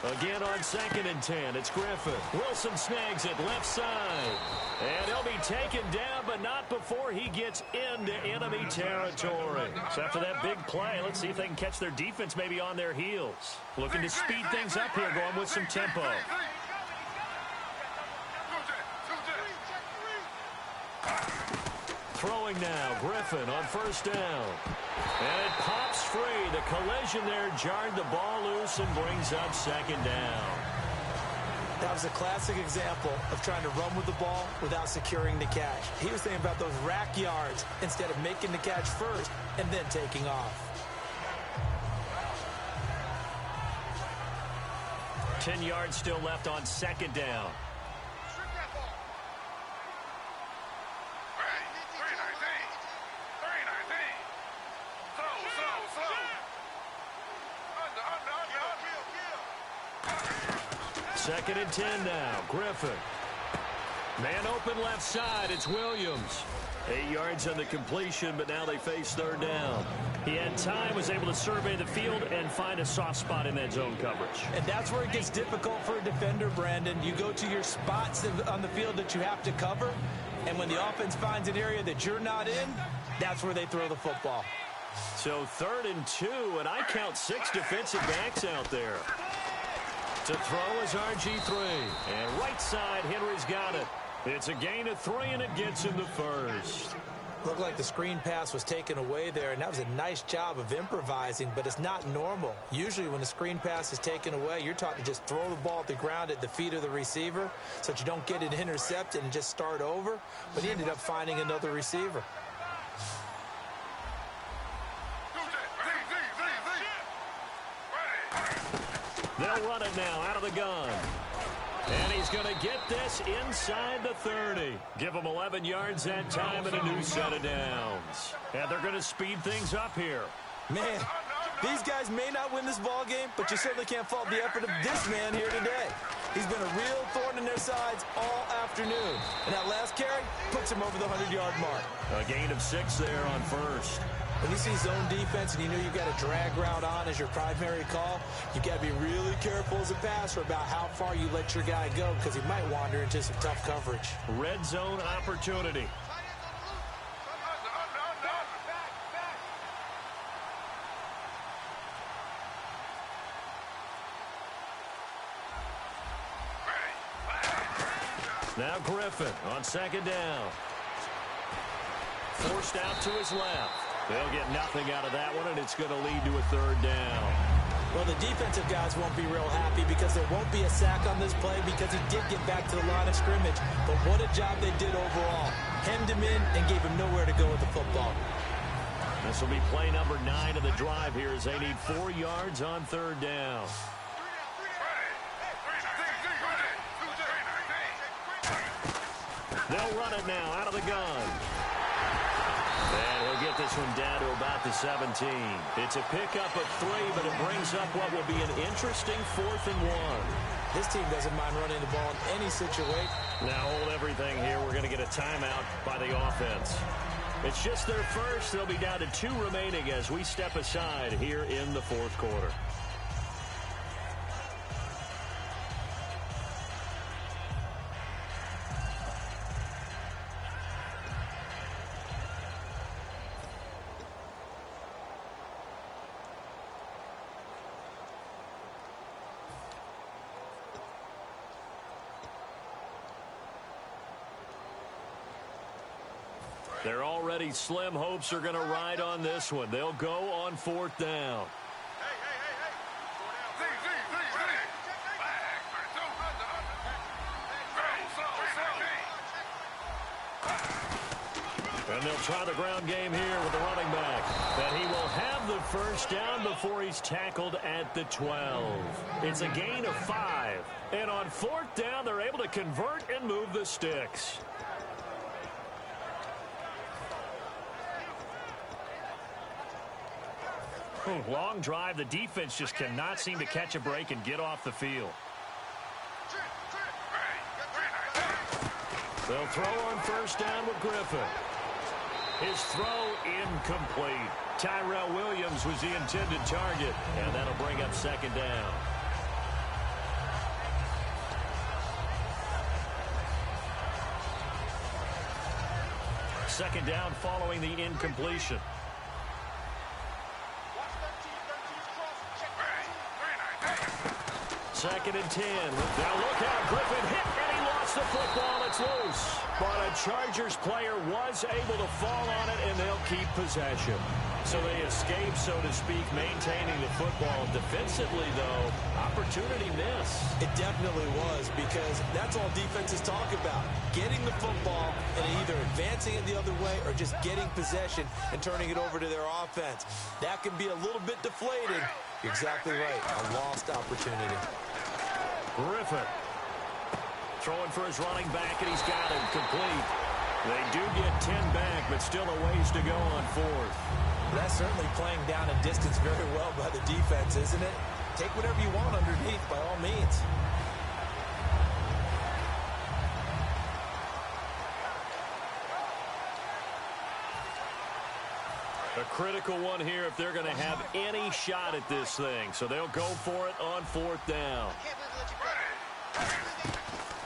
S2: Again on 2nd and 10, it's Griffin. Wilson snags it left side. And he'll be taken down, but not before he gets into enemy territory. So after that big play, let's see if they can catch their defense maybe on their heels. Looking to speed things up here, going with some tempo. Throwing now, Griffin on 1st down. And it pops free. The collision there jarred the ball loose and brings up 2nd down.
S3: That was a classic example of trying to run with the ball without securing the catch. He was thinking about those rack yards instead of making the catch first and then taking off.
S2: 10 yards still left on 2nd down. Second and 10 now. Griffin. Man open left side. It's Williams. 8 yards on the completion, but now they face 3rd down. He had time, was able to survey the field and find a soft spot in that zone coverage.
S3: And that's where it gets difficult for a defender, Brandon. You go to your spots on the field that you have to cover, and when the offense finds an area that you're not in, that's where they throw the football.
S2: So 3rd and 2, and I count 6 defensive backs out there. To throw is RG3. And right side, Henry's got it. It's a gain of 3, and it gets him the 1st.
S3: Looked like the screen pass was taken away there, and that was a nice job of improvising, but it's not normal. Usually when the screen pass is taken away, you're taught to just throw the ball at the ground at the feet of the receiver so that you don't get it intercepted and just start over. But he ended up finding another receiver.
S2: They'll run it now out of the gun. And he's going to get this inside the 30. Give him 11 yards that time and a new set of downs. And they're going to speed things up here.
S3: Man, these guys may not win this ball game, but you certainly can't fault the effort of this man here today. He's been a real thorn in their sides all afternoon. And that last carry puts him over the 100-yard mark.
S2: A gain of 6 there on 1st.
S3: When you see zone defense and you know you've got a drag route on as your primary call, you've got to be really careful as a passer about how far you let your guy go because he might wander into some tough coverage.
S2: Red zone opportunity. Now Griffin on 2nd down. Forced out to his left. They'll get nothing out of that one, and it's going to lead to a 3rd down.
S3: Well, the defensive guys won't be real happy because there won't be a sack on this play because he did get back to the line of scrimmage. But what a job they did overall. Hemmed him in and gave him nowhere to go with the football.
S2: This will be play number 9 of the drive here as they need 4 yards on 3rd down. They'll run it now out of the gun. And he'll get this one down to about the 17. It's a pickup of 3, but it brings up what will be an interesting 4th and 1.
S3: This team doesn't mind running the ball in any situation.
S2: Now hold everything here. We're going to get a timeout by the offense. It's just their first. They'll be down to 2 remaining as we step aside here in the 4th quarter. They're already slim hopes are going to ride on this one. They'll go on 4th down. And they'll try the ground game here with the running back. And he will have the first down before he's tackled at the 12. It's a gain of 5. And on 4th down, they're able to convert and move the sticks. Long drive. The defense just cannot seem to catch a break and get off the field. They'll throw on 1st down with Griffin. His throw incomplete. Tyrell Williams was the intended target, and that'll bring up 2nd down. Second down following the incompletion. 2nd and 10. Now look out. Griffin hit, and he lost the football. It's loose. But a Chargers player was able to fall on it, and they'll keep possession. So they escape, so to speak, maintaining the football. Defensively, though, opportunity miss.
S3: It definitely was, because that's all defenses talk about. Getting the football and either advancing it the other way or just getting possession and turning it over to their offense. That can be a little bit deflating. You're exactly right. A lost opportunity.
S2: Griffin throwing for his running back, and he's got him complete. They do get 10 back, but still a ways to go on 4th.
S3: That's certainly playing down a distance very well by the defense, isn't it? Take whatever you want underneath, by all means.
S2: A critical one here if they're going to have any shot at this thing. So they'll go for it on 4th down.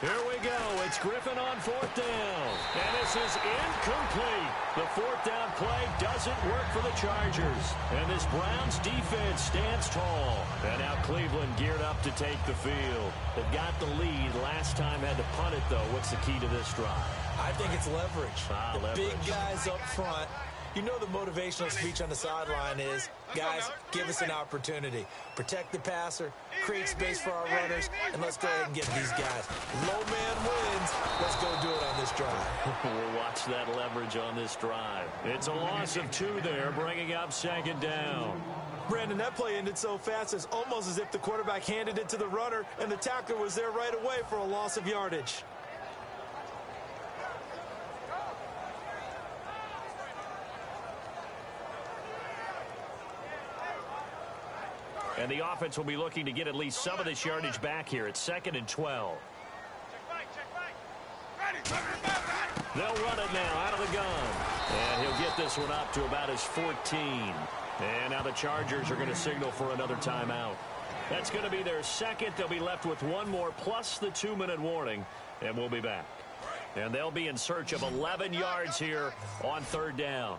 S2: Here we go. It's Griffin on 4th down. And this is incomplete. The 4th down play doesn't work for the Chargers. And this Browns defense stands tall. And now Cleveland geared up to take the field. They've got the lead. Last time had to punt it, though. What's the key to this drive?
S3: I think it's leverage.
S2: Leverage.
S3: Big guys up front. You know the motivational speech on the sideline is, guys, give us an opportunity. Protect the passer, create space for our runners, and let's go ahead and get these guys. Low man wins. Let's go do it on this drive.
S2: We'll watch that leverage on this drive. It's a loss of 2 there, bringing up 2nd down.
S3: Brandon, that play ended so fast, it's almost as if the quarterback handed it to the runner, and the tackler was there right away for a loss of yardage.
S2: And the offense will be looking to get at least some of this yardage back here. It's 2nd and 12. They'll run it now out of the gun. And he'll get this one up to about his 14. And now the Chargers are going to signal for another timeout. That's going to be their 2nd. They'll be left with 1 more plus the 2-minute warning. And we'll be back. And they'll be in search of 11 yards here on 3rd down.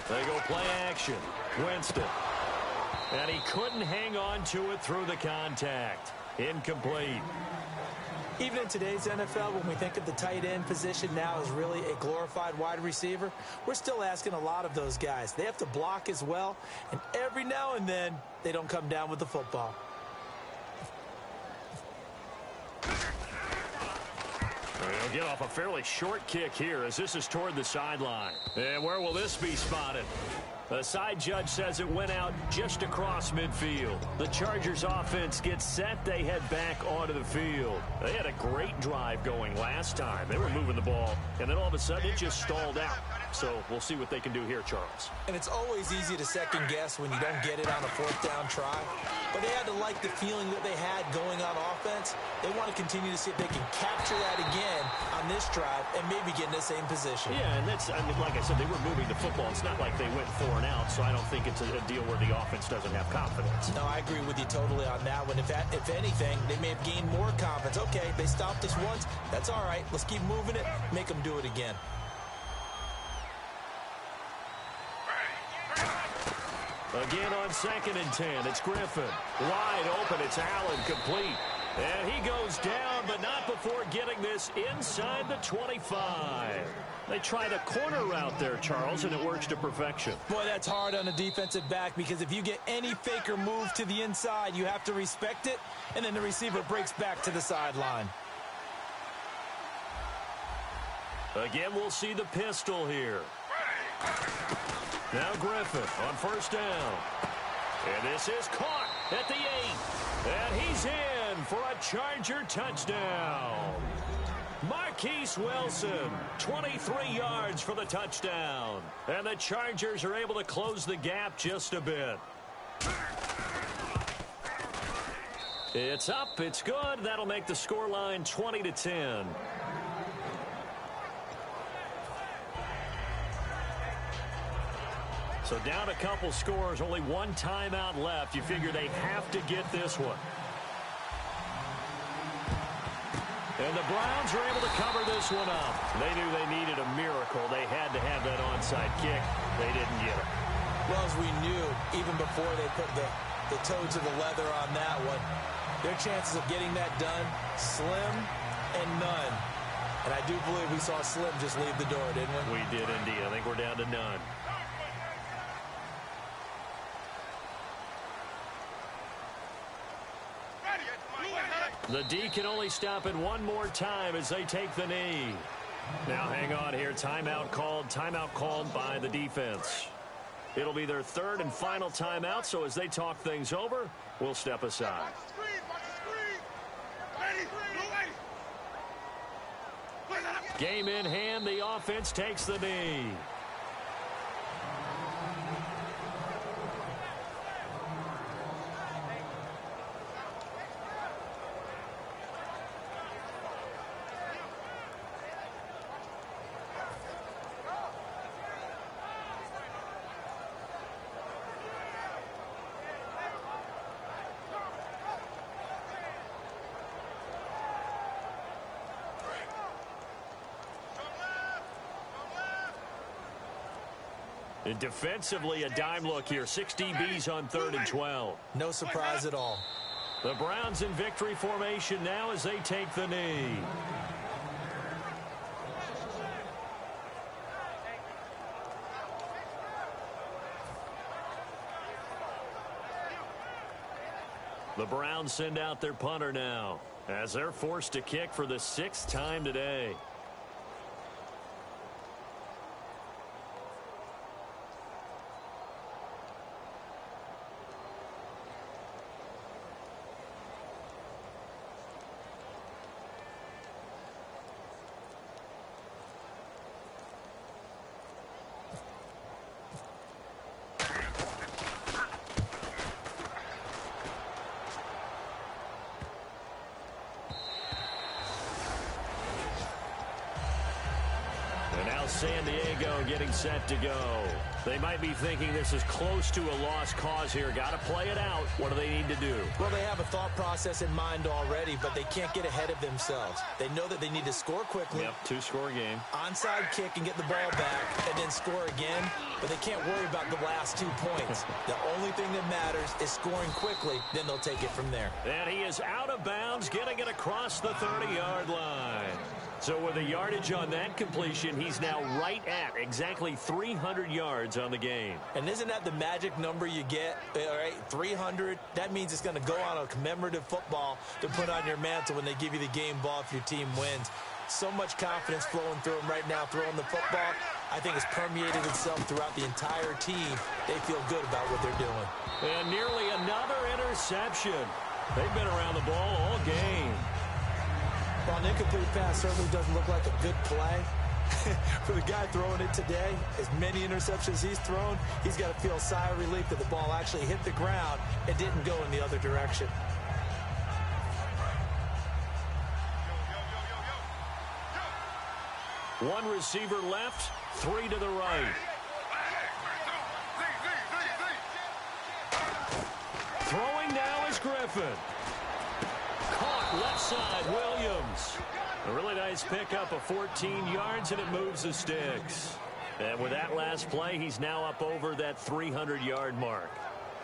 S2: They go play action. Winston. And he couldn't hang on to it through the contact. Incomplete.
S3: Even in today's NFL, when we think of the tight end position now as really a glorified wide receiver, we're still asking a lot of those guys. They have to block as well, and every now and then, they don't come down with the football.
S2: They'll get off a fairly short kick here as this is toward the sideline. And where will this be spotted? The side judge says it went out just across midfield. The Chargers offense gets set. They head back onto the field. They had a great drive going last time. They were moving the ball, and then all of a sudden it just stalled out. So we'll see what they can do here, Charles.
S3: And it's always easy to second guess when you don't get it on a fourth down try. But they had to like the feeling that they had going on offense. They want to continue to see if they can capture that again on this drive and maybe get in the same position.
S2: Yeah, and that's, I mean, like I said, they were moving the football. It's not like they went 4 and out, so I don't think it's a deal where the offense doesn't have confidence.
S3: No, I agree with you totally on that one. If anything, they may have gained more confidence. Okay, they stopped us once. That's all right. Let's keep moving it. Make them do it again.
S2: Again on 2nd and 10, it's Griffin. Wide open, it's Allen, complete. And he goes down, but not before getting this inside the 25. They tried a corner route there, Charles, and it works to perfection.
S3: Boy, that's hard on a defensive back because if you get any faker move to the inside, you have to respect it, and then the receiver breaks back to the sideline.
S2: Again, we'll see the pistol here. Now Griffin on 1st down. And this is caught at the 8. And he's in for a Charger touchdown. Marquise Wilson, 23 yards for the touchdown. And the Chargers are able to close the gap just a bit. It's up, it's good. That'll make the scoreline 20-10. So down a couple scores, only one timeout left. You figure they have to get this one. And the Browns are able to cover this one up. They knew they needed a miracle. They had to have that onside kick. They didn't get it.
S3: Well, as we knew, even before they put the toe to the leather on that one, their chances of getting that done, slim and none. And I do believe we saw Slim just leave the door, didn't we?
S2: We did indeed. I think we're down to none. The D can only stop it one more time as they take the knee. Now hang on here. Timeout called by the defense. It'll be their 3rd and final timeout, so as they talk things over, we'll step aside. Game in hand, the offense takes the knee. And defensively, a dime look here. 6 DBs on 3rd and 12.
S3: No surprise at all.
S2: The Browns in victory formation now as they take the knee. The Browns send out their punter now as they're forced to kick for the 6th time today. San Diego getting set to go. They might be thinking this is close to a lost cause here. Got to play it out. What do they need to do?
S3: Well, they have a thought process in mind already, but they can't get ahead of themselves. They know that they need to score quickly.
S2: Yep, 2-score game.
S3: Onside kick and get the ball back and then score again, but they can't worry about the last 2 points. The only thing that matters is scoring quickly, then they'll take it from there.
S2: And he is out of bounds, getting it across the 30-yard line. So with a yardage on that completion, he's now right at exactly 300 yards on the game.
S3: And isn't that the magic number you get? All right, 300. That means it's going to go on a commemorative football to put on your mantle when they give you the game ball if your team wins. So much confidence flowing through him right now, throwing the football. I think it's permeated itself throughout the entire team. They feel good about what they're doing.
S2: And nearly another interception. They've been around the ball all game.
S3: Well, an incomplete pass certainly doesn't look like a good play. For the guy throwing it today, as many interceptions he's thrown, he's got to feel a sigh of relief that the ball actually hit the ground and didn't go in the other direction.
S2: One receiver left, 3 to the right. Throwing now is Griffin. Caught left side, Williams. A really nice pickup of 14 yards, and it moves the sticks. And with that last play, he's now up over that 300-yard mark.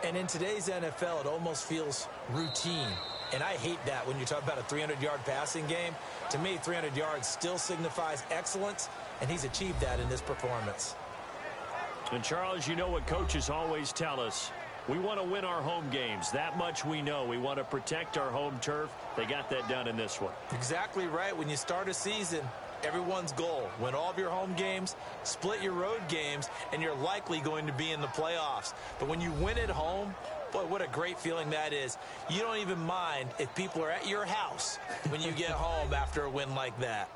S3: And in today's NFL, it almost feels routine. And I hate that when you talk about a 300-yard passing game. To me, 300 yards still signifies excellence, and he's achieved that in this performance.
S2: And, Charles, you know what coaches always tell us. We want to win our home games. That much we know. We want to protect our home turf. They got that done in this one.
S3: Exactly right. When you start a season, everyone's goal, win all of your home games, split your road games, and you're likely going to be in the playoffs. But when you win at home, boy, what a great feeling that is. You don't even mind if people are at your house when you get home after a win like that.